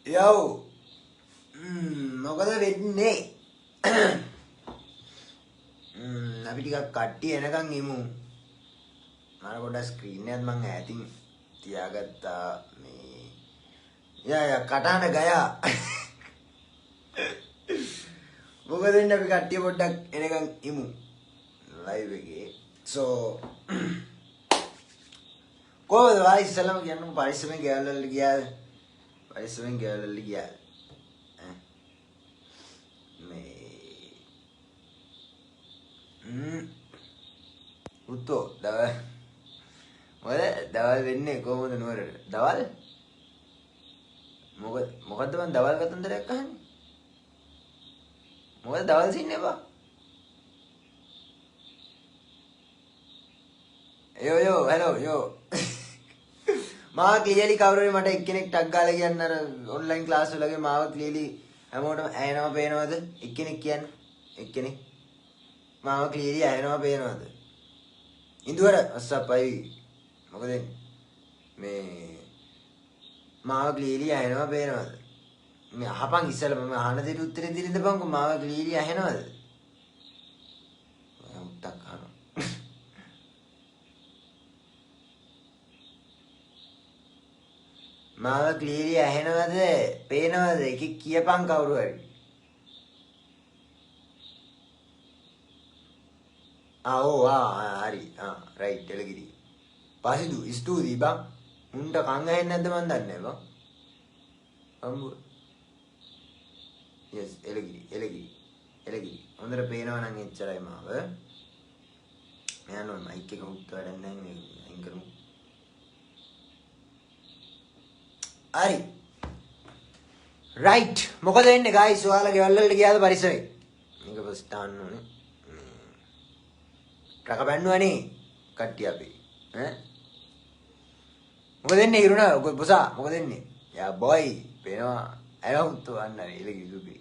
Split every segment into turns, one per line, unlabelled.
Yo, මොකද වෙන්නේ? අපි ටිකක් කට්ටිය එනකන් ඉමු. මම පොඩ්ඩක් ස්ක්‍රීන් එකත් මම ඈතින් තියාගත්තා මේ. යා කටහඬ ගයා. මොකද වෙන්නේ අපි කට්ටිය පොඩ්ඩක් එනකන් ඉමු. ලයිව් එකේ. So කොහොමද වායි ඉස්සලම කියන්නේ පරිස්සමෙන් ගෙවල් වලට ගියාද? පරිස්සමෙන් ගෙවල් වලට ගියාද? උත්තෝ දවල් දවල් වෙන්නේ කොහොමද නුවරට? දවල්? මොකද්ද මං දවල් කතන්දරයක් අහන්නේ? මොකද දවල් සින්නේ බා? යෝ hello යෝ. මාව ක්ලියර්ලි කවුරුරි මට එක්කෙනෙක් ටග් ගාලා කියන්න අර ඔන්ලයින් ක්ලාස් වලගේ මාව ක්ලියර්ලි හැමෝටම ඇහෙනව පේනවද? එක්කෙනෙක් කියන්න. එක්කෙනෙක් මාව ක්ලියර්ලි ඇහෙනව පේනවද? ඉඳුවර අස්සපයි මොකද මේ මාව ක්ලියර්ලි ඇහෙනව පේනවද? මේ අහපන් ඉස්සෙල්ලා මම අහන දෙයට උත්තරේ දෙන්න බංකෝ මාව ක්ලියර්ලි ඇහෙනවද? උත්තක් අහනවා. මාව ක්ලියර්ලි ඇහෙනවද? පේනවද? එකෙක් කියපන් කවුරු හරි. හරි. රයිට් එලගිරි. පසිදු ස්තුතියි බං. උන්ට කන් ඇහෙන්නේ නැද්ද මන් දන්නේ නැහැ බං. අම්බු. yes එලගිරි. හොඳට පේනවා නම් එච්චරයි මාව. මෙයානෝ මයික් එක උත් වැඩක් නැහැ මේ අයින් කරමු. හරි. රයිට්. මොකද වෙන්නේ guys? ඔයාලා ගෙවල් වලට ගියාද පරිස්සමෙන්? මේක ෆස්ට් දාන්න ඕනේ. රකබැන්නුවනේ කට්ටිය අපි. මොකද වෙන්නේ හිරුණා? බොසා මොකද වෙන්නේ? යා බොයි පේනවා. අයවුත් වන්නනේ එලගිරි සුපි.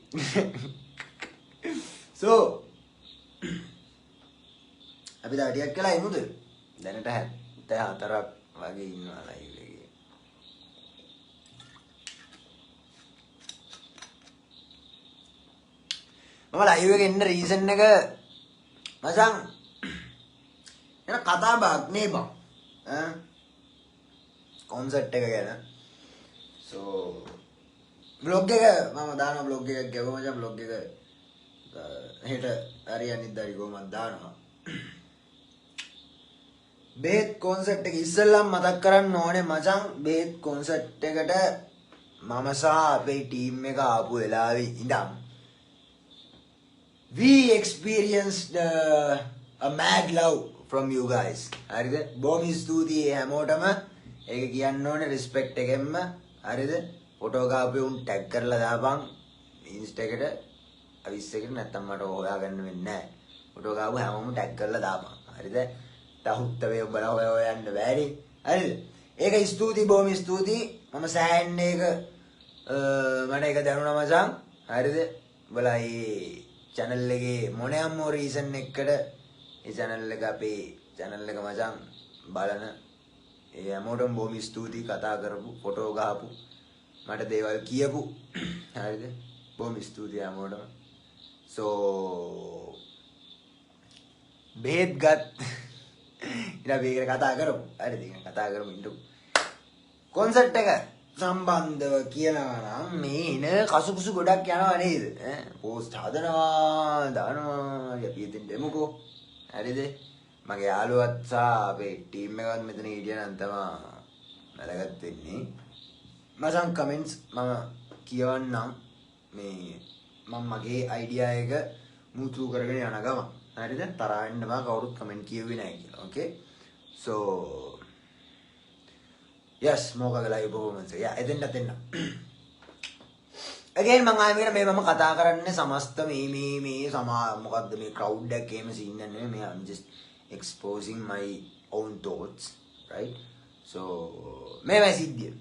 So අපි තා ටිකක් කළා ඉමුද? දැනට 74ක් වගේ ඉන්නවා ලයිව් එකේ. මම ලයිව් එකේ එන්න රීසන් එක මචං එන කතා බක් නේ බං. කොන්සර්ට් එක ගැන. So vlog එක මම දානවා vlog එකක් ගැවුවා මචං vlog එක හෙට හරියන්නේ දරි කොහමද දානවා. බේත් කොන්සර්ට් එක ඉස්සෙල්ලම මතක් කරන්න ඕනේ මචං බේත් කොන්සර්ට් එකට මම සහ අපේ ටීම් එක ආපු වෙලාවේ ඉඳන් we experienced a mad love from you guys. හරිද? බොහොම ස්තුතියි හැමෝටම. ඒක කියන්න ඕනේ respect එකෙන්ම. හරිද? ෆොටෝ ගාපේ උන් ටැග් කරලා දාපන් ඉන්ස්ටා එකට අවිස් එකට නැත්තම් මට හොයාගන්න වෙන්නේ නැහැ. ෆොටෝ ගාපු හැමෝම ටැග් කරලා දාපන්. හරිද? තහුත් වේ උඹලා හොයන්න බෑනේ. හරිද? ඒක ස්තුතියි බොහොම ස්තුතියි. මම සෑහෙන්න ඒක මට ඒක දැනුණා මචං. හරිද? උඹලා මේ channel එකේ මොනියම් මො රීසන් එකකට ඒ channel එක අපේ channel එක මචං බලන ඒ හැමෝටම බොහොම ස්තුතියි කතා කරපු ෆොටෝ ගහපු මට දේවල් කියපු හරිද බොහොම ස්තුතියි හැමෝටම. So බෙහෙත් ගත් ඉතින් අපි ඒක කතා කරමු. හරිද? ඒක කතා කරමු ඉන්නු. කොන්සර්ට් එක සම්බන්ධව කියනවා නම් මේ එන කසුකුසු ගොඩක් යනවා නේද? පෝස්ට් හදනවා දානවා අපි ඉතින් දෙමුකෝ. හරිද? මගේ යාළුවත් සහ අපේ ටීම් එකවත් මෙතන හිටියා නම් තමයි වැදගත් වෙන්නේ. මචං කමෙන්ට්ස් මම කියවන්නම් මේ මම මගේ අයිඩියා එක මුතු කරගෙන යන ගම. හරිද? තරහ වෙන්න බා කවුරුත් කමෙන්ට් කියුවේ නැහැ කියලා. Okay? So yes මොකද ලයිව් performance එක. යා එතෙන්ට again මම ආයෙ මේ මම කතා කරන්නේ සමස්ත මේ මොකද්ද මේ crowd එකක් එහෙම සීන් එක නෙමෙයි. මේ I'm just exposing my own thoughts, right? So මේ සිද්ධිය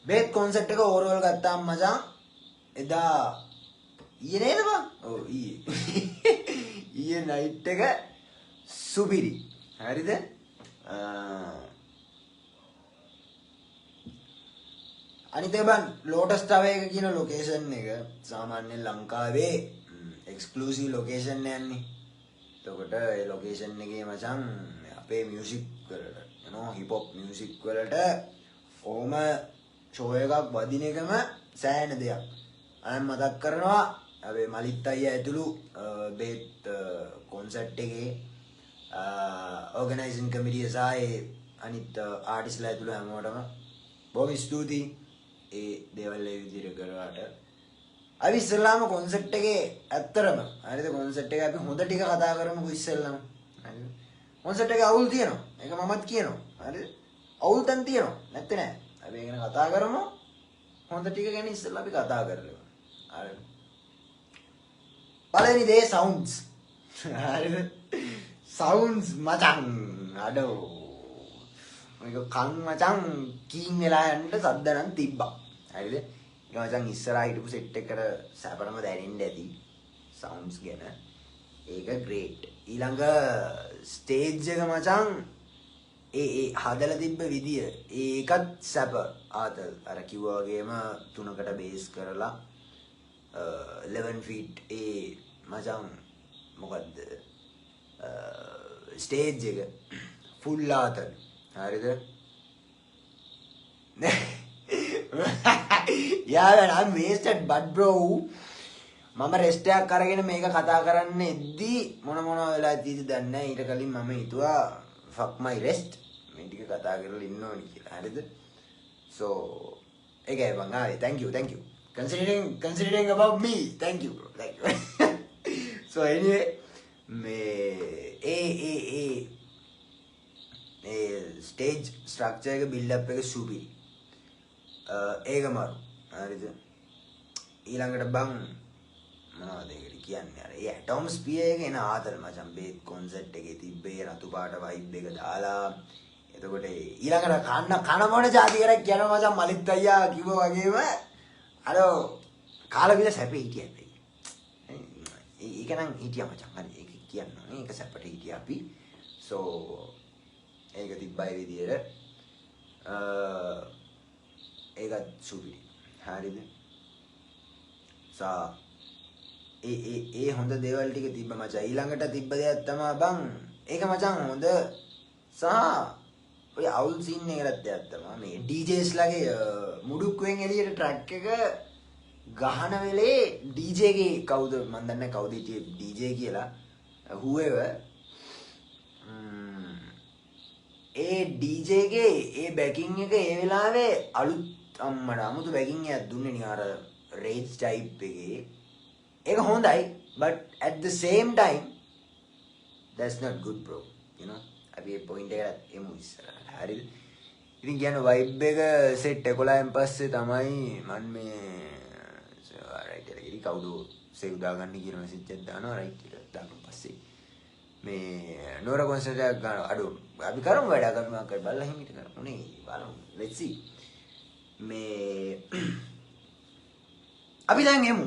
බේත් කොන්සර්ට් එක ඕවර්ऑल ගත්තාම මචං එදා ඊයේ නේද බං? ඔව් ඊයේ නයිට් එක සුපිරි. හරිද? අනිත් එක බං ලෝටස් ටවර් එක කියන ලොකේෂන් එක සාමාන්‍යයෙන් ලංකාවේ එක්ස්ක්ලූසිව් ලොකේෂන් යන්නේ. එතකොට ඒ ලොකේෂන් එකේ මචං අපේ මියුසික් වලට you know hip hop music වලට ඕම ෂෝ එකක් වදින එකම සෑහෙන දෙයක්. අයම් මතක් කරනවා අපේ මලිත් අයියා ඇතුළු බේත් කොන්සර්ට් එකේ ඕගනයිසින් කමිටිය සහ අනිත් ආටිස්ලා ඇතුළු හැමෝටම බොහොම ස්තුතියි ඒ දේවල් ඒ විදිහට කරාට. අපි ඉස්සෙල්ලාම කොන්සර්ට් එකේ ඇත්තරම හරිද කොන්සර්ට් එක අපි හොඳ ටික කතා කරමුකෝ ඉස්සෙල්ලාම. හරිද? කොන්සර්ට් එකේ අවුල් තියෙනවා. ඒක මමත් කියනවා. හරිද? අවුල් තැන් තියෙනවා. නැත්තේ නෑ. අපි ඒක ගැන කතා කරමු. හොඳ ටික ගැන ඉස්සෙල්ලා අපි කතා කරමු. හරිද? පළවෙනි දේ සවුන්ඩ්ස්. හරිද? සවුන්ඩ්ස් මචං අඩෝ. මේක කන් මචං කීන් වෙලා යන්න සද්ද නම් තිබ්බා. හරිද? ඒක මචං ඉස්සරහා හිටපු සෙට් එකකට සැපරම දැනෙන්න ඇති. සවුන්ඩ්ස් ගැන. ඒක ග්‍රේට්. ඊළඟ ස්ටේජ් එක මචං ඒ හදලා තිබ්බ විදිය ඒකත් සැප ආතල් අර කිව්වා වගේම තුනකට බේස් කරලා 11 feet ඒ මචං මොකද්ද ස්ටේජ් එක ෆුල් ආතල් හරිද යාර I'm wasted but bro මම රෙස්ට් එකක් අරගෙන මේක කතා කරන්න එද්දි මොන වෙලා තීද දන්නේ නැහැ ඊට කලින් මම හිතුවා fuck my rest මේ ටික කතා කරලා ඉන්න ඕනි කියලා හරිද so ඒකයි බං ආයි thank you considering about me thank you bro thank you so anyway මේ stage structure එක build up එක සුපිරි ඒක මාරු හරිද ඊළඟට බං මොනවද ඒකට කියන්නේ අර ඒ ඇටොම්ස් පිය එක එන ආතල් මචං බේත් කොන්සර්ට් එකේ තිබ්බේ රතු පාට වයිබ් එක දාලා එතකොට ඊළඟට කන මොන જાති කරක් කියනවා මචං මලිත් අයියා කිව්වා වගේම අර කාලා විල සැපේ හිටියත් ඒක නම් හිටියා මචං හරි ඒක කියන්න ඕනේ ඒක සැපට හිටියා අපි so ඒක තිබ්බයි විදියට ඒකත් සුපිරි හරිද සා ඒ හොඳ දේවල් ටික තිබ්බ මචං ඊළඟට තිබ්බ දෙයක් තමයි බං ඒක මචං හොඳ සහ ඔය අවුල් සීන් එකකට දෙයක් තමයි මේ DJs ලගේ මුඩුක්කුවෙන් එළියට ට්‍රැක් එක ගහන වෙලේ DJ ගේ කවුද මන් දන්නේ නැහැ කවුද හිටියේ DJ කියලා whoever ඒ DJ ගේ ඒ බැකින් එක ඒ වෙලාවේ අලුත් අම්මඩ අමුතු බැකින් එකක් දුන්නේ නේ අර රේජ් ටයිප් එකේ ඒක හොඳයි but at the same time that's not good bro you know අපි ඒ පොයින්ට් එකට එමු ඉස්සරහට හරිද ඉතින් කියන්නේ vibe එක set 11න් පස්සේ තමයි මම මේ right එක ඉරි කවුද සේව් දාගන්න කියන message එකක් දානවා right එක දාගන්න පස්සේ මේ නෝර කොන්සර්ට් එකක් ගන්න අඩු අපි කරමු වැඩ කරමු අක්කයි බලලා හිමිට කරමු නේ බලමු let's see මේ අපි දැන් එමු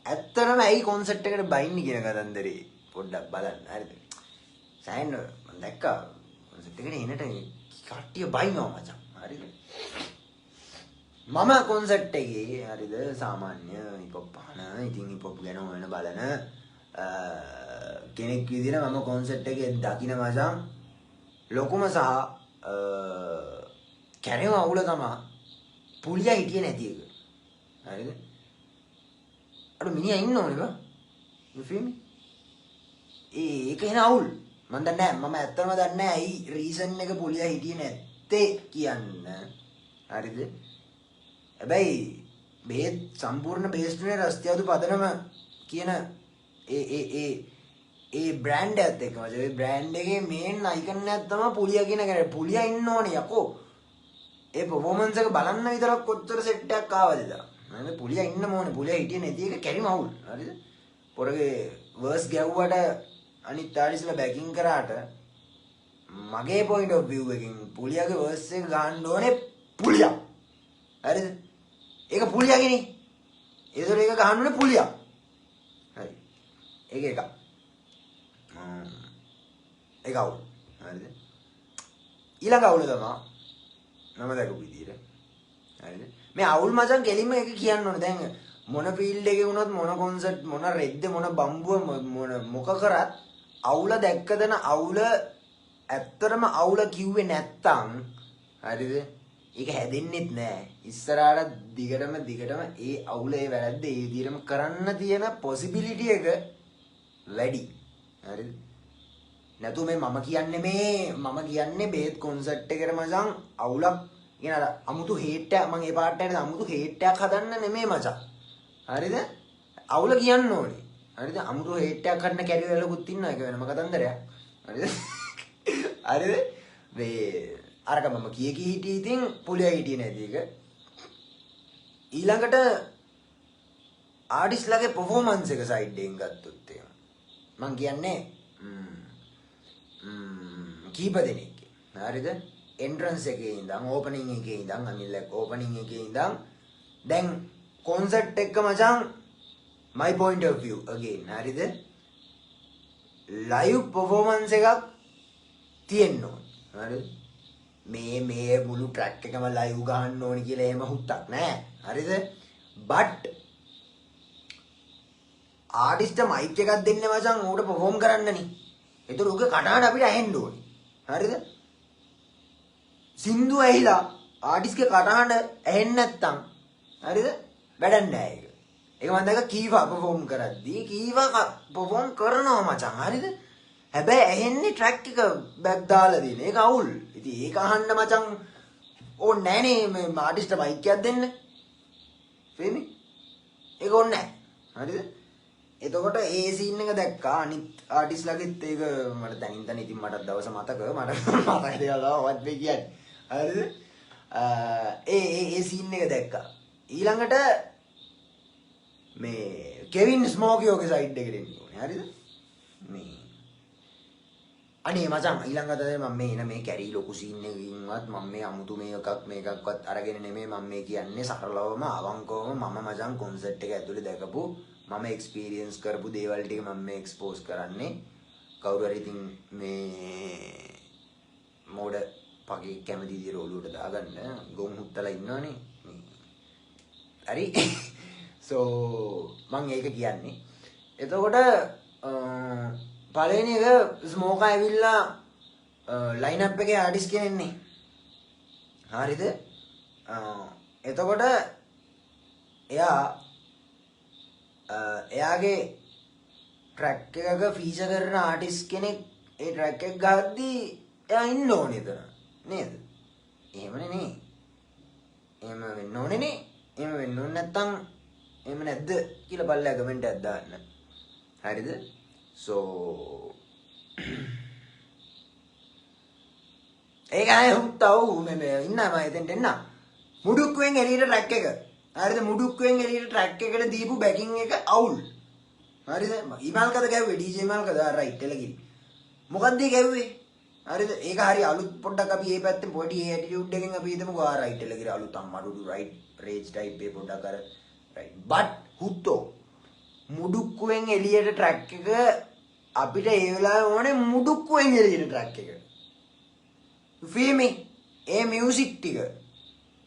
ඇත්තටම ඇයි කොන්සර්ට් එකට බයින්නේ කියන කතන්දරේ පොඩ්ඩක් බලන්න හරිද සෑහෙන මම දැක්කා කොන්සර්ට් එකට එනට කට්ටිය බයිනවා මචං හරිද මම කොන්සර්ට් එකේ හරිද සාමාන්‍ය හිප් හොප් අහන ඉතින් හිප් හොප් ගැන හොයන බලන කෙනෙක් විදිහට මම කොන්සර්ට් එකේ දකින්න මචං ලොකුම සහ කැරේම අවුල තමයි පුලියා හිටියේ නැති එක හරිද අර මිනිහා ඉන්න ඕනේ බා you feel me ඒක එන අවුල් මම දන්නේ නැහැ මම ඇත්තම දන්නේ නැහැ ඇයි රීසන් එක පුලියා හිටියේ නැත්තේ කියන්න හරිද හැබැයි බේත් සම්පූර්ණ බේස්ට්නේ රස්තියාදු පදනම කියන ඒ බ්‍රෑන්ඩ් එකත් එක්ක මචං ඒ බ්‍රෑන්ඩ් එකේ මේන් අයිකන් එකක් තමයි පුලියා කියන කෙනා පුලියා ඉන්න ඕනේ යකෝ ඒ පර්ෆෝමන්ස් එක බලන්න විතරක් කොච්චර සෙට් එකක් ආවද නේද පුලියා ඉන්න ඕනේ පුලියා හිටියේ නැති එක කැරිම අවුල් හරිද පොරගේ වර්ස් ගැව්වට අනිත් ආරිස්ලා බැකින් කරාට මගේ පොයින්ට් ඔෆ් view එකකින් පුලියාගේ වර්ස් එක ගන්න ඕනේ පුලියා හරිද ඒක පුලියාගේනේ ඒතර ඒක ගන්න ඕනේ පුලියා හරි ඒක ඒක අවුල් හරිද ඊළඟ අවුල තමයි මම දැකපු විදියට හරිද මේ අවුල් මචං කෙලින්ම එක කියන්න ඕනේ. දැන් මොන ෆීල්ඩ් එකේ වුණත් මොන කොන්සර්ට් මොන රෙද්ද මොන බම්බුව මොන මොක කරත් අවුල දැක්කදන අවුල ඇත්තටම අවුල කිව්වේ නැත්තම් හරිද? ඒක හැදෙන්නෙත් නෑ. ඉස්සරහට දිගටම ඒ අවුල ඒ වැරද්ද ඒ විදිහටම කරන්න තියෙන පොසිබිලිටි එක වැඩි. හරිද? නැතු මේ මම කියන්නේ බේත් කොන්සර්ට් එකට මචං අවුලක් කියන අර අමුතු හේට් එක මම ඒ පාට එකේ අමුතු හේට් එකක් හදන්න නෙමෙයි මචං. හරිද? අවුල කියන්න ඕනේ. හරිද? අමුතු හේට් එකක් හදන්න කැරිය වෙලකුත් ඉන්නවා ඒක වෙනම කතන්දරයක්. හරිද? හරිද? මේ අරක මම කී හිටියේ ඉතින් පුලිය හිටියේ නැති එක. ඊළඟට ආටිස්ට්ලාගේ පර්ෆෝමන්ස් එක සයිඩ් එකෙන් ගත්තොත් එහෙම. මම කියන්නේ කීප දෙනෙක්. හරිද? එන්ට්‍රන්ස් එකේ ඉඳන් ඕපනින් එකේ ඉඳන් අනිල්ලක් ඕපනින් එකේ ඉඳන් දැන් කොන්සර්ට් එක මචං my point of view again. හරිද? ලයිව් පර්ෆෝමන්ස් එකක් තියෙන්න ඕන. හරිද? මේ මුළු ට්‍රැක් එකම ලයිව් ගහන්න ඕනි කියලා එහෙම හුත්තක් නෑ. හරිද? but ආටිස්ට් මයික් එකක් දෙන්නේ මචං ඌට පර්ෆෝම් කරන්නනේ. ඒතර ඌගේ කටහඬ අපිට ඇහෙන්න ඕනි. හරිද? සින්දු ඇහිලා ආටිස්ට්ගේ කටහඬ ඇහෙන්නේ නැත්තම් හරිද? වැඩක් නෑ ඒක. ඒක මම දැක්ක කීවා පර්ෆෝම් කරද්දී කීවා පර්ෆෝම් කරනවා මචං. හරිද? හැබැයි ඇහෙන්නේ ට්‍රැක් එක බෑක් දාලා දෙන. ඒක අවුල්. ඉතින් ඒක අහන්න මචං ඕනේ නෑනේ මේ ආටිස්ට් මයික් එකක් දෙන්න. ෆේමි? ඒක ඕනේ නෑ. හරිද? එතකොට ඒ සීන් එක දැක්කා අනිත් ආටිස්ට්ලාගෙත් ඒක මට දැනින් දැන ඉතින් මට දවස මතක දේවල් වත් වෙයි කියන්නේ. හරිද? ඒ සීන් එක දැක්කා. ඊළඟට මේ කෙවින් ස්මෝකියෝගේ සයිඩ් එකට එන්න ඕනේ. හරිද? මේ අනේ මචං ඊළඟට මම මේ කැරි ලොකු සීන් එකකින්වත් මම මේ අමුතු මේකක්වත් අරගෙන නෙමෙයි මම මේ කියන්නේ සරලවම අවංකවම මම මචං කොන්සර්ට් එක ඇතුලේ දැකපු මම එක්ස්පීරියන්ස් කරපු දේවල් ටික මම මේ එක්ස්පෝස් කරන්නේ. කවුරු හරි ඉතින් මේ මොඩ පගේ කැමති විදිහට ඔලුවට දාගන්න ගොම් හුත්තලා ඉන්නවනේ. හරි. so මම ඒක කියන්නේ. එතකොට පළවෙනි එක ස්මෝකා ඇවිල්ලා ලයින් අප් එකේ ආටිස්ට් කෙනෙක්නේ. හරිද? එතකොට එයාගේ ට්‍රැක් එකක ෆීචර් කරන ආටිස්ට් කෙනෙක් ඒ ට්‍රැක් එක ගහද්දී එයා ඉන්න ඕනේ එතන නේද? එහෙමනේ නේ. එහෙම වෙන්න ඕනේ නේ. එහෙම වෙන්න ඕනේ නැත්තම් එහෙම නැද්ද කියලා බලලා කමෙන්ට් එකක් දාන්න. හරිද? so ඒක අය හුත්තව මේ ඉන්නා මම එතෙන්ට එන්න. මුඩුක්කුවෙන් එළියට ට්‍රැක් එක. හරිද? මුඩුක්කුවෙන් එළියට ට්‍රැක් එකට දීපු බැකින් එක අවුල්. හරිද? ඉමාල්කද ගැව්වේ DJ ඉමාල්කද රයිට් එලගිරි. මොකද්ද ඒ ගැව්වේ? හරිද? ඒක හරි අලුත් පොඩ්ඩක් අපි මේ පැත්තෙන් පොඩි ඇටිටියුඩ් එකෙන් අපි හිතමුකෝ ආ රයිට් එලගිරි අලුත් අම්මඩුඩු රයිට් රේජ් ටයිප් එක පොඩ්ඩක් අර රයිට්. but හුත්තෝ මුඩුක්කුවෙන් එළියට ට්‍රැක් එක අපිට ඒ වෙලාවේ ඕනේ මුඩුක්කුවෙන් එළියට ට්‍රැක් එක. feel me? ඒ මියුසික් ටික.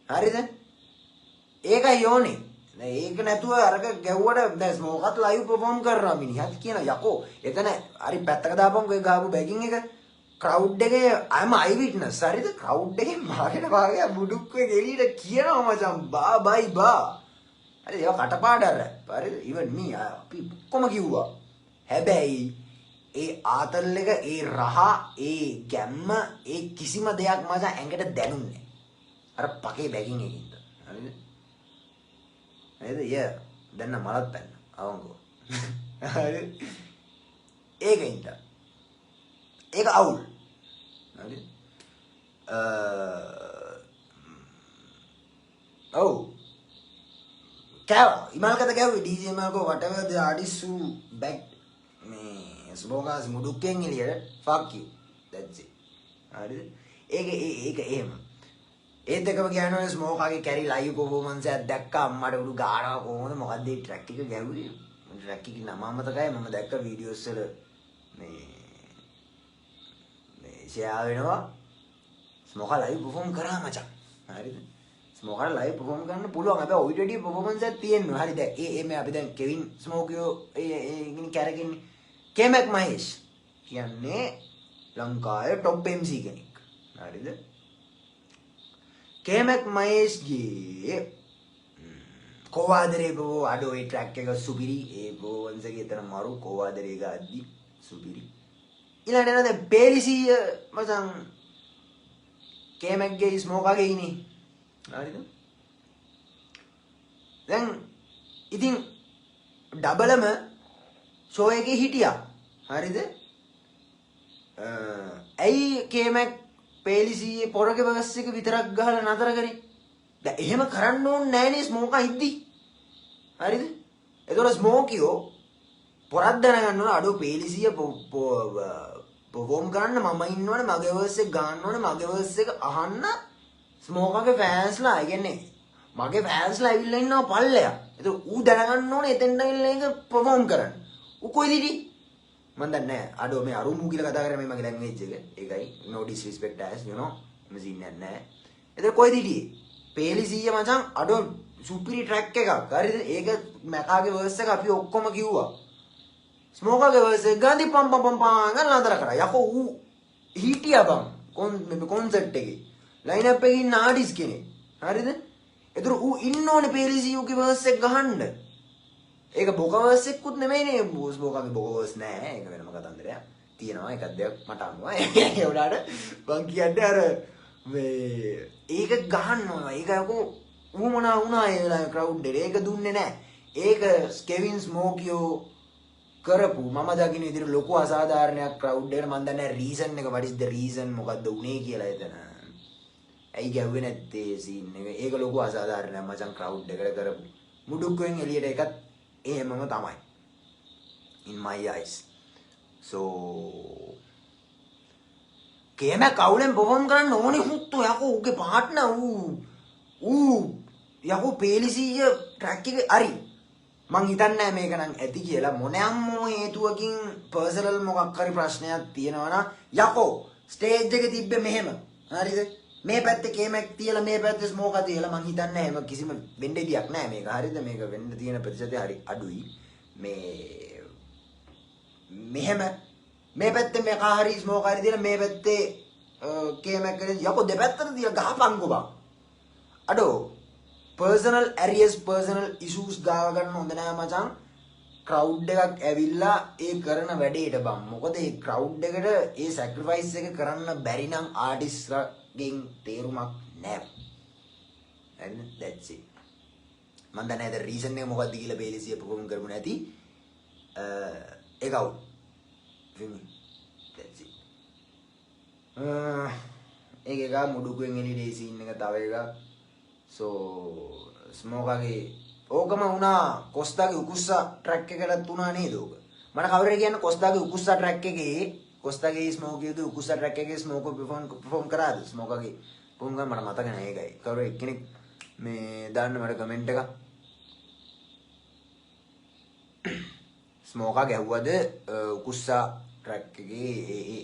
හරිද? ඒකයි ඕනේ. දැන් ඒක නැතුව අරක ගැව්වට දැන් ස්මෝකත් ලයිව් පර්ෆෝම් කරනවා මිනිහත් කියන යකෝ. එතන හරි පැත්තක දාපන්කෝ ඒ ගාපු බැගින් එක. ක්‍රවුඩ් එකේ I'm I witness. හරිද? ක්‍රවුඩ් එකේ මාගෙන මුඩුක්කුවෙන් එළියට කියනවා මචං බා බයි බා. හරි ඒක කටපාඩම් රැප්. හරිද? even me අපි කොම කිව්වා. හැබැයි ඒ ආතල් එක ඒ රහ ඒ ගැම්ම ඒ කිසිම දෙයක් මචං ඇඟට දැනුන්නේ අර පකේ බැගින් එකකින්ද. හරිද? නේද? දැන් නම් මලත් පැන්න අවංකෝ. හරිද? ඒකින්ද ඒක අවුල්. හරිද? ඔව් කෑවා ඉමාල්කද කෑවේ DJ ඉමාල්කෝ whatever the artist who backed මේ ස්මෝකර්ස් මුඩුක්කෙන් එළියට fuck you that's it. හරිද? ඒක එහෙම. ඒත් එකම කියනවා ස්මෝකාගේ කැරි ලයිව් පර්ෆෝමන්ස් එකක් දැක්කා අම්මට උඩු ගානවා කොහොමද මොකද්ද මේ ට්‍රැක් එක ගැහුවේ? ට්‍රැක් එකේ නම අමතකයි මම දැක්ක වීඩියෝස් වල මේ ෂෙයා වෙනවා. ස්මෝකා ලයිව් පර්ෆෝම් කරා මචං. හරිද? ස්මෝක් කරලා ලයිව් perform කරන්න පුළුවන්. හැබැයි ඔයිට වැඩි performance එකක් තියෙනවා. හරිද? මේ අපි දැන් කෙවින් ස්මෝකියෝ ඒ කැරකින්නේ කේමැක් මහේෂ් කියන්නේ ලංකාවේ top MC කෙනෙක්. හරිද? කේමැක් මහේෂ්ගේ කොවාදරේ ගෝ අඩෝ ඒ ට්‍රැක් එක සුපිරි. ඒ performance එක එතන මරු කොවාදරේ ගාද්දි සුපිරි. ඊළඟට නේද පේලිසිය මචං කේමැක්ගේ ස්මෝකාගේ ඉන්නේ. හරිද? දැන් ඉතින් ඩබලම ෂෝ එකේ හිටියා. හරිද? ඇයි කේමැක් පේලිසියේ පොරගේ බස් එක විතරක් ගහලා නතර කරේ? දැන් එහෙම කරන්න ඕනේ නෑනේ ස්මෝකා ඉද්දි. හරිද? ඒතකොට ස්මෝකියෝ පොරක් දැනගන්න ඕන අඩෝ පේලිසිය perform කරන්න මම ඉන්නවනේ මගේ වර්ස් එක ගන්න ඕනේ මගේ වර්ස් එක අහන්න ස්මෝකාගේ ෆෑන්ස්ලා කියන්නේ මගේ ෆෑන්ස්ලා ඇවිල්ලා ඉන්නවා පල්ලෙයා. ඒක ඌ දැනගන්න ඕනේ එතෙන්ට ඇවිල්ලා ඒක perform කරන්න. ඌ කොයිද ඉන්නේ? මන් දන්නේ නැහැ. අඩෝ මේ අරුමු කියලා කතා කරන්නේ මගේ ලැන්ග්වේජ් එක. ඒකයි no disrespect as you know. මම සින්නේ නැහැ. ඒක කොයිද ඉන්නේ? පේලිසිය මචං අඩෝ සුපිරි ට්‍රැක් එකක්. හරිද? ඒක මැකාගේ වර්ස් එක අපි ඔක්කොම කිව්වා. ස්මෝකාගේ වර්ස් එක ගාන්දි පම් පම් පම් ගන්න නතර කරා. යකෝ ඌ හිටියා බං කොන්සර්ට් එකේ. ලයින් අප් එකේ ඉන්න ආටිස්ට් කෙනෙක්. හරිද? ඒතර ඌ ඉන්න ඕනේ පේලිසියුගේ වර්ස් එක ගහන්න. ඒක බොක වර්ස් එකකුත් නෙමෙයිනේ. ස්මෝකාගේ බොක වර්ස් නෑ. ඒක වෙනම කතන්දරයක්. තියෙනවා එකක් දෙයක් මට අහනවා. ඒ උනාට මං කියන්නේ අර මේ ඒක ගහන්න ඕන. ඒක යකෝ ඌ මොනා වුණා ඒ වෙලාවේ ක්‍රවුඩ් එකේ. ඒක දුන්නේ නෑ. ඒක කෙවින් ස්මෝකියෝ කරපු මම දකින්න විදිහට ලොකු අසාධාරණයක් ක්‍රවුඩ් එකට මන් දන්නේ රීසන් එක what is the reason මොකද්ද උනේ කියලා එතන. ඇයි ගැව්වේ නැත්තේ සීන් එක. ඒක ලොකු අසාධාරණයක් මචං ක්‍රවුඩ් එකට කරපු. මුඩුක්කෙන් එළියට එකත් එහෙමම තමයි. in my eyes. so කේමැක් කවුලෙන් perform කරන්න ඕනේ හුත්තු යකෝ උගේ පාර්ට්නර් ඌ යකෝ පේලිසිය ට්‍රැක් එකේ හරි මං හිතන්නේ මේක නම් ඇති කියලා මොනෑම් හේතුවකින් පර්සනල් මොකක් හරි ප්‍රශ්නයක් තියෙනවා නම් යකෝ ස්ටේජ් එකේ තිබ්බේ මෙහෙම හරිද මේ පැත්තේ කේමැක් තියලා මේ පැත්තේ ස්මෝකා තියලා මං හිතන්නේ එහෙම කිසිම වෙන්න දෙයක් නැහැ මේක හරිද මේක වෙන්න තියෙන ප්‍රතිශතය හරි අඩුයි මේ මෙහෙම මේ පැත්තේ මේකා හරි ස්මෝකා හරි තියලා මේ පැත්තේ කේමැක් කරේ යකෝ දෙපැත්තට තියලා ගහපන්කෝ බං අඩෝ personal areas personal issues ගාව ගන්න හොඳ නෑ මචං crowd එකක් ඇවිල්ලා ඒ කරන වැඩේට බං මොකද ඒ crowd එකට ඒ sacrifice එක කරන්න බැරි නම් artist ගෙන් තේරුමක් නෑ and that's it මන් දන්නේ නැහැ reason එක මොකක්ද කියලා බේලිසිය perform කරමු නැති ඒක out that's it ඒක එක මුඩුකුවෙන් එළියේ scene එක තව එකක් so ස්මෝකාගේ ඕකම වුණා කොස්තාගේ උකුස්සා ට්‍රැක් එකකටත් වුණා නේද ඕක මම කවුරුහරි කියන්නේ කොස්තාගේ උකුස්සා ට්‍රැක් එකේ කොස්තාගේ ස්මෝකියගේ උකුස්සා ට්‍රැක් එකේ ස්මෝකෝ perform කරාද ස්මෝකාගේ perform කරා මට මතක නෑ ඒකයි කවුරු එක්කෙනෙක් මේ දාන්න මට කමෙන්ට් එකක් ස්මෝකා ගැහුවද උකුස්සා ට්‍රැක් එකේ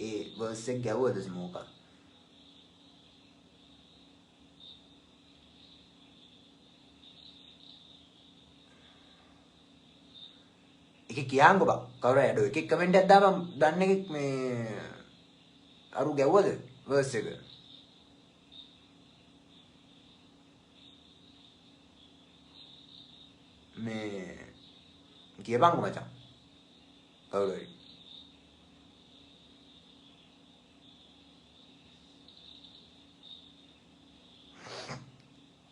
ඒ වර්ස් එක ගැහුවද ස්මෝකා එක කියන්නකෝ බං කවුරු හරි අඩෝ එකෙක් කමෙන්ට් එකක් දාපන් දන්න එකෙක් මේ අරු ගැව්වද වර්ස් එක මේ කියපන්කෝ මචං කවුරු හරි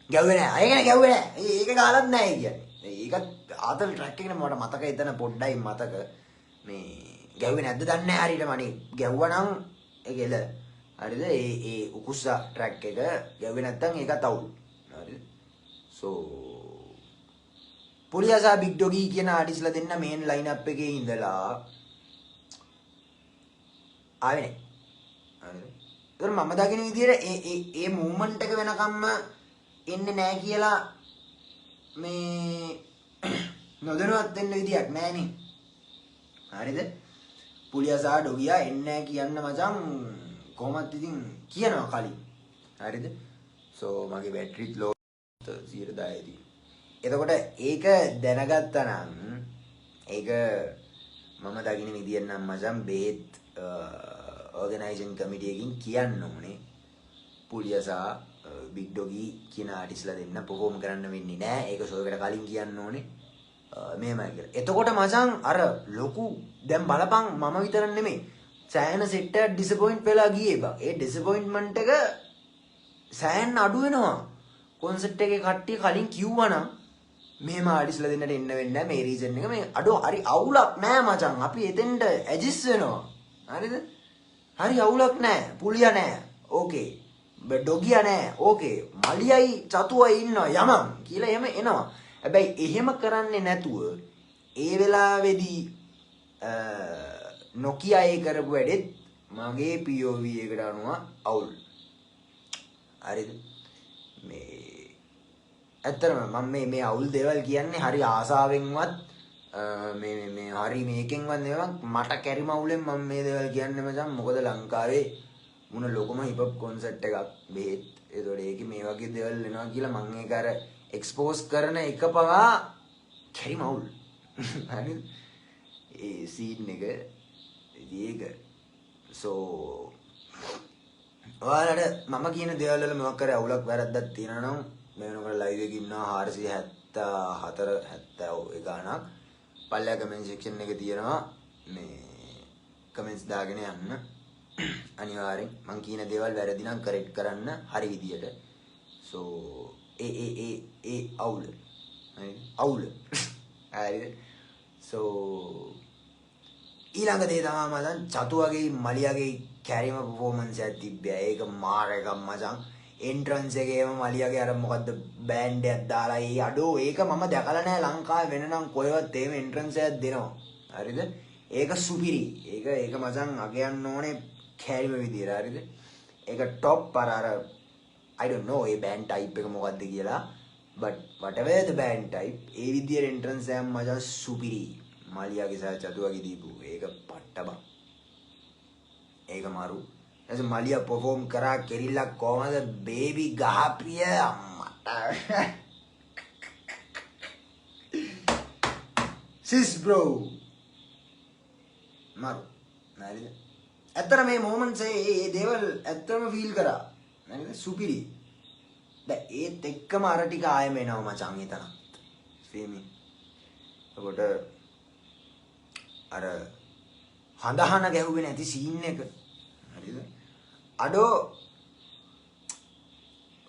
ගැව්වේ නෑ අය ගැන ගැව්වේ නෑ ඒක ගාලත් නෑ කියන්නේ ඒකත් ආතල් ට්‍රැක් එකනේ මට මතක එතන පොඩ්ඩයි මතක මේ ගැව්වේ නැද්ද දන්නේ නැහැ හරියට මනේ ගැව්වා නම් ඒක එල හරිද ඒ උකුස්සා ට්‍රැක් එක ගැව්වේ නැත්තම් ඒකත් අවුල් හරිද so පුලියාසා බිග් ඩොගී කියන ආටිස්ලා දෙන්න මේන් ලයින් අප් එකේ ඉඳලා ආවේ නෑ හරිද ඒතර මම දකින විදිහට ඒ මූවමන්ට් එක වෙනකම්ම එන්නේ නැහැ කියලා මේ නොදැනුවත් වෙන්න විදියක් නෑනේ හරිද පුලියාසා ඩොගියා එන්නේ නැහැ කියන්න මචං කොහොමද ඉතින් කියනවා කලින් හරිද so මගේ බැටරිත් ලෝ 110දී. එතකොට ඒක දැනගත්තා නම් ඒක මම දකින්න විදියෙන් නම් මචං බේත් ඕගනයිසින් කමිටි එකකින් කියන්න ඕනේ. පුලියසා බිග් ඩොගි කියන ආටිස්ලා දෙන්න පර්ෆෝම් කරන්න වෙන්නේ නැහැ. ඒක ෂෝ එකට කලින් කියන්න ඕනේ. මෙහෙමයි කියලා. එතකොට මචං අර ලොකු දැන් බලපන් මම විතර නෙමෙයි. සෑහෙන සෙට් එකක් ඩිසපොයින්ට් වෙලා ගියේ බා. ඒ ඩිසපොයින්ට්මන්ට් එක සෑහෙන අඩු වෙනවා. කොන්සර්ට් එකේ කට්ටිය කලින් කිව්වනම් මෙහෙම ආටිස්ලා දෙන්නට එන්න වෙන්නේ නැහැ මේ රීසන් එක. මේ අඩෝ හරි අවුලක් නෑ මචං. අපි එතෙන්ට ඇඩ්ජස්ට් වෙනවා. හරිද? හරි අවුලක් නෑ. පුලියා නෑ. ඕකේ. ඩොගියා නෑ. ඕකේ. මලියයි චතුවයි ඉන්නවා යමම් කියලා එහෙම එනවා. හැබැයි එහෙම කරන්නේ නැතුව ඒ වෙලාවේදී නොකියා ඒ කරපු වැඩෙත් මගේ POV එකට අනුව අවුල්. හරිද? මේ ඇත්තටම මම මේ අවුල් දේවල් කියන්නේ හරි ආසාවෙන්වත් මේ හරි මේකෙන්වත් නෙවෙයි මට කැරි මවුලෙන් මම මේ දේවල් කියන්නේ මචං. මොකද ලංකාවේ මුණ ලොකම හිප් හොප් කොන්සර්ට් එකක් බෙහෙත්. ඒතකොට ඒකේ මේ වගේ දේවල් වෙනවා කියලා මම ඒක අර එක්ස්පෝස් කරන එක පවා කැරි මවුල්. හරිද? ඒ සීන් එක ඒක සෝ ඔයාලට මම කියන දේවල් වල මොකක් කරේ අවුලක් වැරද්දක් තියෙනවා නම් මේ වෙනකොට ලයිව් එකේ ඉන්නවා 474 70 ගානක් පල්ලෙය කමෙන්ට් සෙක්ෂන් එකේ තියෙනවා මේ කමෙන්ට්ස් දාගෙන යන්න අනිවාර්යෙන් මං කියන දේවල් වැරදි නම් කරෙක්ට් කරන්න හරි විදියට සෝ ඒ අවුල හරිද සෝ ඊළඟ දේ තමයි මචං චතුවගේ මලියාගේ කැරිම පර්ෆෝමන්ස් එකක් තිබ්බා. ඒක මාර එකක් මචං. එන්ට්‍රන්ස් එකේම මලියාගේ අර මොකද්ද බෑන්ඩ් එකක් දාලා ඒ අඩෝ ඒක මම දැකලා නැහැ ලංකාවේ වෙනනම් කොහෙවත් එහෙම එන්ට්‍රන්ස් එකක් දෙනවා. හරිද? ඒක සුපිරි. ඒක මචං අගයන්න ඕනේ කැරිම විදියට. හරිද? ඒක টপ අර I don't know A band type එක මොකද්ද කියලා. but whatever the band type ඒ විදියට එන්ට්‍රන්ස් එකක් මචං සුපිරි. මලියාගේ සහ චතුවගේ දීපු ඒක පට්ට බං. ඒක මාරු. එතකොට මලියා perform කරා කෙරිල්ලක් කොහමද බේබි ගහපිය අම්මට. sis bro. මාරු. නේද? ඇත්තට මේ මොමන්ට්ස් ඒ දේවල් ඇත්තම ෆීල් කරා. නේද? සුපිරි. දැන් ඒත් එක්කම අර ටික ආයෙම එනවා මචං එතන. feel me. එතකොට අර හඳහන ගැහුවේ නැති සීන් එක හරිද අඩෝ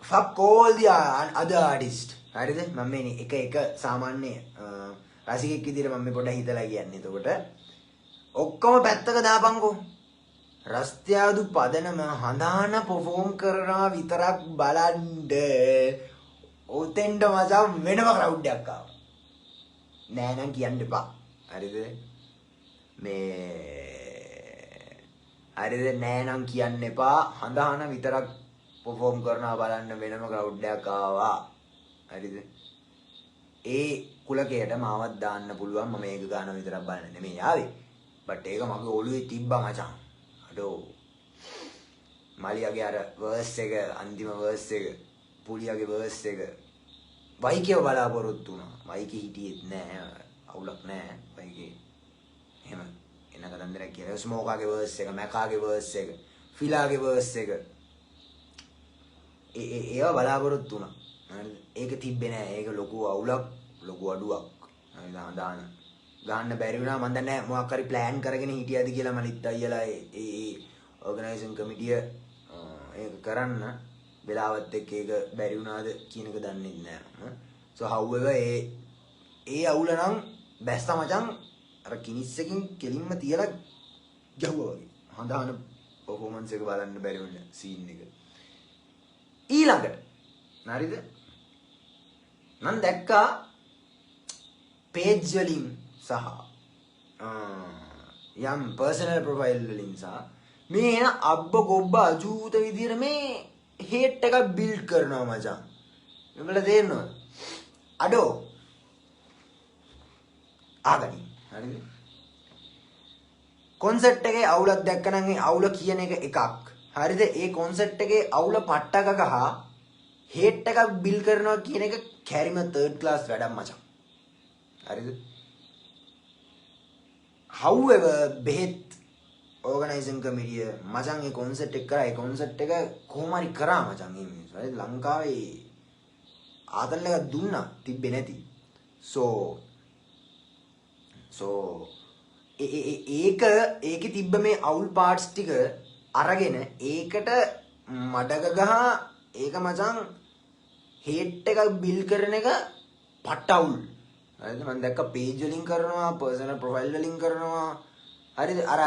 fuck all the other artists හරිද මම මේ එක සාමාන්‍ය රසිකෙක් විදිහට මම මේ පොඩ්ඩක් හිතලා කියන්නේ එතකොට ඔක්කොම පැත්තක දාපන්කෝ රස්තියාදු පදනම හඳහන perform කරනවා විතරක් බලන්න ඔතෙන්ට මචං වෙනම crowd එකක් ආවා නෑ නම් කියන්න එපා හරිද මේ හරිද නෑ නම් කියන්න එපා හඳහන විතරක් perform කරනවා බලන්න වෙනම crowd එකක් ආවා හරිද ඒ කුලකයට මාවත් දාන්න පුළුවන් මම මේක ගන්න විතරක් බලන්න නෙමෙයි ආවේ බට් ඒක මගේ ඔළුවේ තිබ්බා මචං අඩෝ මලියාගේ අර verse එක අන්තිම verse එක පුලියාගේ verse එක වයිකේව බලාපොරොත්තු වුණා වයිකේ හිටියෙත් නෑ අවුලක් නෑ වයිකේ එහෙම එන කතන්දරයක් කියලා ස්මෝකාගේ verse එක මැකාගේ verse එක ෆිලාගේ verse එක ඒවා බලාපොරොත්තු වුණා හරිද ඒක තිබ්බේ නෑ ඒක ලොකු අවුලක් ලොකු අඩුවක් හරිද දාන ගන්න බැරි වුණා මන් දන්නේ නෑ මොකක් හරි ප්ලෑන් කරගෙන හිටියද කියලා මලිත් අයියලා ඒ ඕගනයිසින් කමිටිය ඒක කරන්න වෙලාවත් එක්ක ඒක බැරි වුණාද කියන එක දන්නේ නැහැ so however ඒ අවුල නම් බැස්ස මචං අර කිනිස්සකින් කෙලින්ම තියලා ගැහුවා වගේ හඳහන performance එක බලන්න බැරි වුණා සීන් එක ඊළඟට හරිද මම දැක්කා page වලින් සහ යම් personal profile වලින් සහ මේ එන අබ්බ ගොබ්බ අජූත විදියට මේ හේට් එකක් බිල්ඩ් කරනවා මචං මේවල තේරෙනවද අඩෝ ආගනි හරිද කොන්සර්ට් එකේ අවුලක් දැක්කනම් ඒ අවුල කියන එක එකක් හරිද ඒ කොන්සර්ට් එකේ අවුල පට්ටක ගහ හේට් එකක් බිල් කරනවා කියන එක කැරිම third class වැඩක් මචං. හරිද? However, බෙහෙත් organizing committee මචං ඒ concept එක කරා. ඒ concept එක කොහොම හරි කරා මචං මේ මිනිස්සු. හරිද? ලංකාවේ ආතල් එකක් දුන්නා තිබ්බේ නැති. so ඒකේ තිබ්බ මේ අවුල් පාර්ට්ස් ටික අරගෙන ඒකට මඩක ගහ ඒක මචං හේට් එකක් බිල් කරන එක පටවුල්. හරිද? මම දැක්ක page වලින් කරනවා, personal profile වලින් කරනවා. හරිද? අර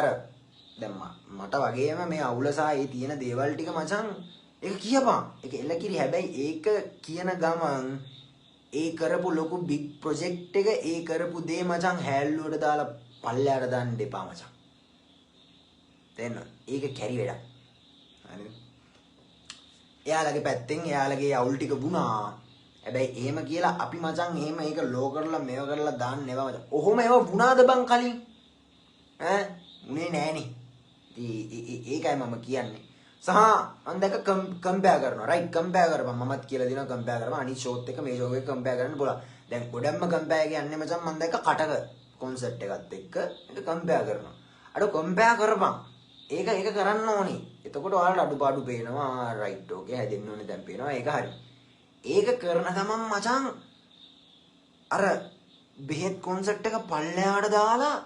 දැන් මට වගේම මේ අවුල සහ ඒ තියෙන දේවල් ටික මචං ඒක කියපන්. ඒක එලකිරි. හැබැයි ඒක කියන ගමන් ඒ කරපු ලොකු big project එක ඒ කරපු දේ මචං හැල්ලුවට දාලා පල්ලයට දාන්න දෙපා මචං. තේරෙනවද? ඒක කැරි වැඩක්. හරිද? එයාලගේ පැත්තෙන් එයාලගේ අවුල් ටික වුණා. හැබැයි එහෙම කියලා අපි මචං එහෙම ඒක ලෝ කරලා මේව කරලා දාන්න නෙවෙයි මචං. ඔහොම ඒව වුණාද බං කලින්? උනේ නෑනේ. ඒකයි මම කියන්නේ. සහ මම දැක්ක කම්පෙයාර් කරනවා. රයිට් කම්පෙයාර් කරපන්. මමත් කියලා දෙනවා කම්පෙයාර් කරපන්. අනිත් ෂෝත් එක මේ ෂෝ එක කම්පෙයාර් කරන්න පුළුවන්. දැන් ගොඩක්ම කම්පෙයාර් කියන්නේ මචං මම දැක්ක කටක කොන්සර්ට් එකත් එක්ක ඒක කම්පෙයාර් කරනවා. අර කම්පෙයාර් කරපන්. ඒක කරන්න ඕනේ. එතකොට ඔයාලට අඩුපාඩු පේනවා. රයිට් ඕකේ හැදෙන්න ඕනේ දැන් පේනවා. ඒක හරි. ඒක කරන ගමන් මචං අර බෙහෙත් කොන්සර්ට් එක පල්ලෙහාට දාලා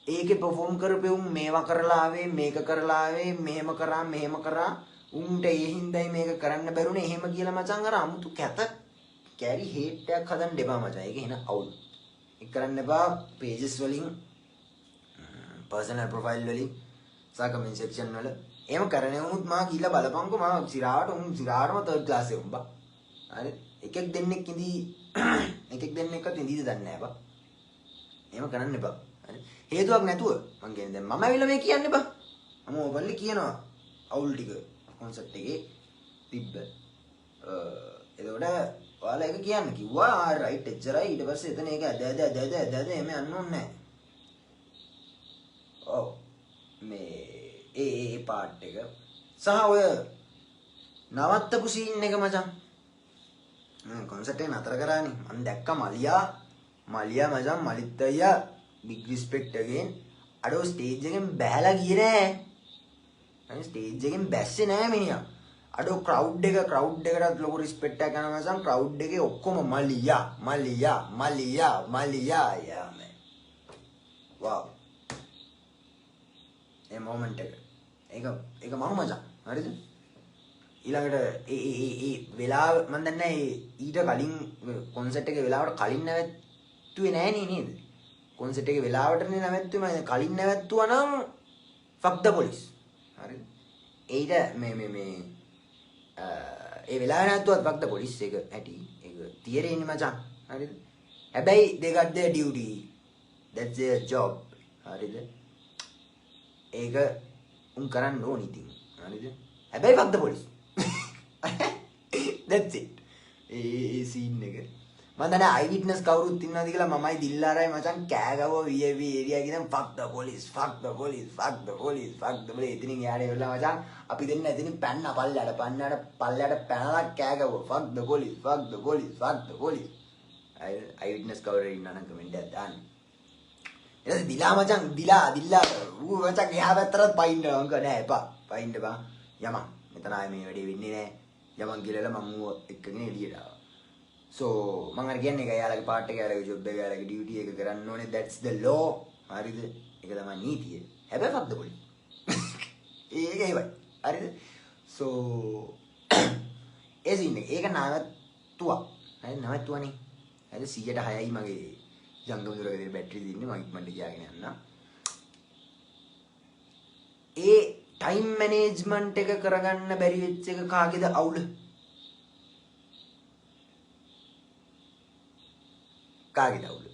ඒකේ perform කරපෙවුම් මේවා කරලා ආවේ මේක කරලා ආවේ මෙහෙම කරා උන්ට ඒ හින්දායි මේක කරන්න බැරුනේ එහෙම කියලා මචං අර අමුතු කැත කැරි හේට් එකක් හදන්න එපා මචං. ඒක එන අවුල්. ඒක කරන්න එපා pages වලින් personal profile වලින් සහ comment section වල. එහෙම කරන්නේ වුණොත් මා කියලා බලපංකෝ මා සිරාටම third class එකේ උඹා. හරි? එකෙක් දෙන්නෙක් ඉඳීද දන්නේ නැහැ බා. එහෙම කරන්න එපා. හරි? හේතුවක් නැතුව මං කියන්නේ දැන් මම ඇවිල්ලා මේ කියන්නේ බා. මම ඕපන්ලි කියනවා අවුල් ටික concept එකේ තිබ්බ. එතකොට ඔයාලා ඒක කියන්න කිව්වා රයිට් එච්චරයි ඊට පස්සේ එතන ඒක ඇද එහෙම යන්න ඕනේ නැහැ. ඔව් මේ ඒ පාර්ට් එක සහ ඔය නවත්තපු සීන් එක මචං කොන්සර්ට් එක නතර කරානේ. මම දැක්ක මලියා මචං මලිත් අයියා big respect again අර ස්ටේජ් එකෙන් බැහැලා ගියේ නෑ. අනේ ස්ටේජ් එකෙන් බැස්සේ නෑ මිනිහා. අර ක්‍රවුඩ් එකටත් ලොකු respect එකක් කරනවා මචං. ක්‍රවුඩ් එකේ ඔක්කොම මලියා යා මෑ. wow ඒ මොමන්ට් එක ඒක මම මචං. හරිද? ඊළඟට ඒ වෙලාව මම දන්නේ ඊට කලින් කොන්සර්ට් එකේ වෙලාවට කලින් නැවැත්තුවේ නෑනේ නේද? කොන්සර්ට් එකේ වෙලාවටනේ නැවැත්තුවේ. මම කලින් නැවැත්තුවා නම් fuck the police. හරිද? ඒිට මේ ඒ වෙලාව නැවැත්තුවත් fuck the police එක ඇටි. ඒක තියරේනේ මචං. හරිද? හැබැයි they got their duty. That's their job. හරිද? ඒක උන් කරන්න ඕනි ඉතින්. හරිද? හැබැයි fuck the police. That's it. A scene එක. මම දන්නේ අයි විට්නස් කවුරුත් ඉන්නවද කියලා මමයි දිල්ලාරයි මචං කෑ ගවුවා VIP ඒරියා කියන fuck the police. ඉතින් යාරේ වෙලා මචං අපි දෙන්න එතනින් පැන්න පල්ලයට පැනලා කෑ ගවුවා fuck the police. අයි විට්නස් කවුරු ඉන්නවනම් කමෙන්ට් එකක් දාන්න. ඊට දිලා මචං දිලා ඌ මචං එහා පැත්තට පයින්න අංක නෑ එපා. පයින්න බා. යමන්. මෙතන ආයේ මේ වැඩේ වෙන්නේ නෑ. යමන් කියලා මම ඌ එක්කගෙන එළියට ආවා. So මම අර කියන්නේ ඒක යාළුවගේ පාර්ට් එක යාළුවගේ ජොබ් එක යාළුවගේ ඩියුටි එක කරන්න ඕනේ. That's the law. හරිද? ඒක තමයි නීතිය. හැබැයි fuck the police. ඒක ඒවයි. හරිද? So ඒ සීන් එක ඒක නවත්තුවා. හරි නවත්තුවානේ. හරි 106යි මගේ ජංගම දුරකදී බැටරි දින්නේ මම ඉක්මනට ගියාගෙන යන්න. ඒ ටයිම් මැනේජ්මන්ට් එක කරගන්න බැරි වෙච්ච එක කාගේද අවුල? කාගේද අවුල?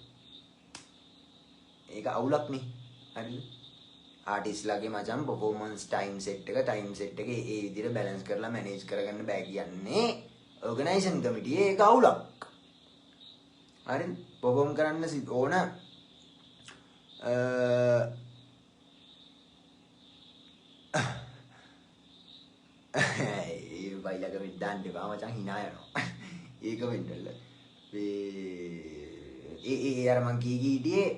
ඒක අවුලක් නේ. හරිද? ආටිස්ට්ලාගේ මචං performance time set එක ඒ විදිහට බැලන්ස් කරලා මැනේජ් කරගන්න බෑ කියන්නේ ඕගනයිසේෂන් කමිටියේ ඒක අවුලක්. හරිද? perform කරන්න ඕන ඒ බයිලක කමෙන්ට් දාන්න එපා මචං hina යනවා. ඒ කමෙන්ට් වල ඒ අර මං කී හිටියේ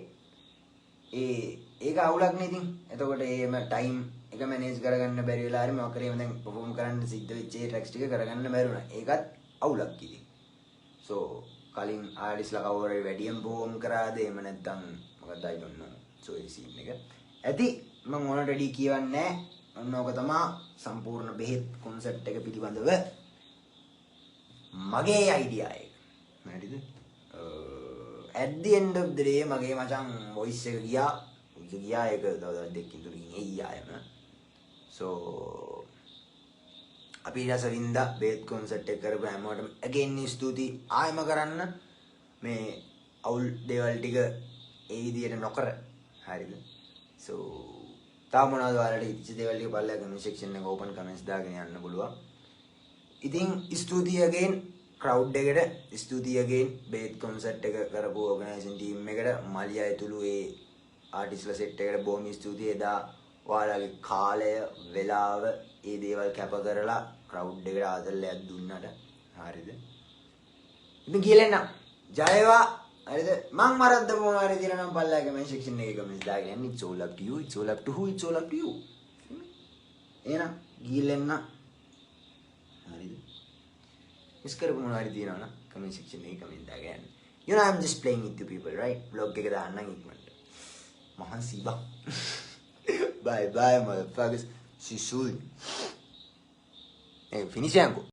ඒක අවුලක් නේ ඉතින්. එතකොට ඒම ටයිම් එක මැනේජ් කරගන්න බැරි වෙලා හරි මොකක් කරේ දැන් perform කරන්න සිද්ධ වෙච්ච ඒ ට්‍රැක්ස් ටික කරගන්න බැරි වුණා. ඒකත් අවුලක් ඉතින්. so කලින් ආර්ටිස්ලා කවුරු හරි වැඩියෙන් perform කරාද එහෙම නැත්නම් මොකක්ද I don't know. so A scene එක ඇති මම ඕනට රෙඩි කියවන්නේ නැහැ. ඔන්න ඕක තමයි සම්පූර්ණ බෙහෙත් කොන්සෙප්ට් එක පිළිබඳව මගේ අයිඩියා එක. හරිද? at the end of the day මගේ මචං voice එක ගියා ඒක දවස් දෙකකින් තුනකින් එයි ආයම. so අපි රසවින්දා බෙහෙත් කොන්සර්ට් එක කරපු හැමෝටම again ස්තුතියි ආයම කරන්න මේ අවුල් දේවල් ටික ඒ විදියට නොකර. හරිද? so තාම මොනවද ඔයාලට ඉච්ච දේවල් ටික බලලා කමෙන්ට් සෙක්ෂන් එක ඕපන් කමෙන්ට්ස් දාගෙන යන්න පුළුවන්. ඉතින් ස්තුතියි again crowd එකට, ස්තුතියි again බේත් කොන්සර්ට් එක කරපු ඕගනයිසේෂන් ටීම් එකට, මලියා ඇතුළු ඒ ආටිස්ලා සෙට් එකට බොහොම ස්තුතියි. එදා ඔයාලගේ කාලය, වෙලාව, ඒ දේවල් කැප කරලා crowd එකට ආදරයක් දුන්නට. හරිද? ඉතින් කියලා එන්න. ජය වේවා. හරිද? මං මරද්ද මොනවා හරි දිනා නම් පල්ලා කමෙන්ට් සෙක්ෂන් එකේ කමෙන්ට්ස් දාගෙන යන්න. it's all up to you, it's all up to who, it's all up to you. එහෙනම් ගිහින් එන්න. හරිද? මිස් කරපු මොනවා හරි දිනා නම් කමෙන්ට් සෙක්ෂන් එකේ කමෙන්ට් දාගෙන යන්න. you know I'm just playing with you people, right? vlog එක දාන්නම් ඉක්මනට. මහන් සීබා. bye bye motherfuckers. see you soon. Hey, finish yangu.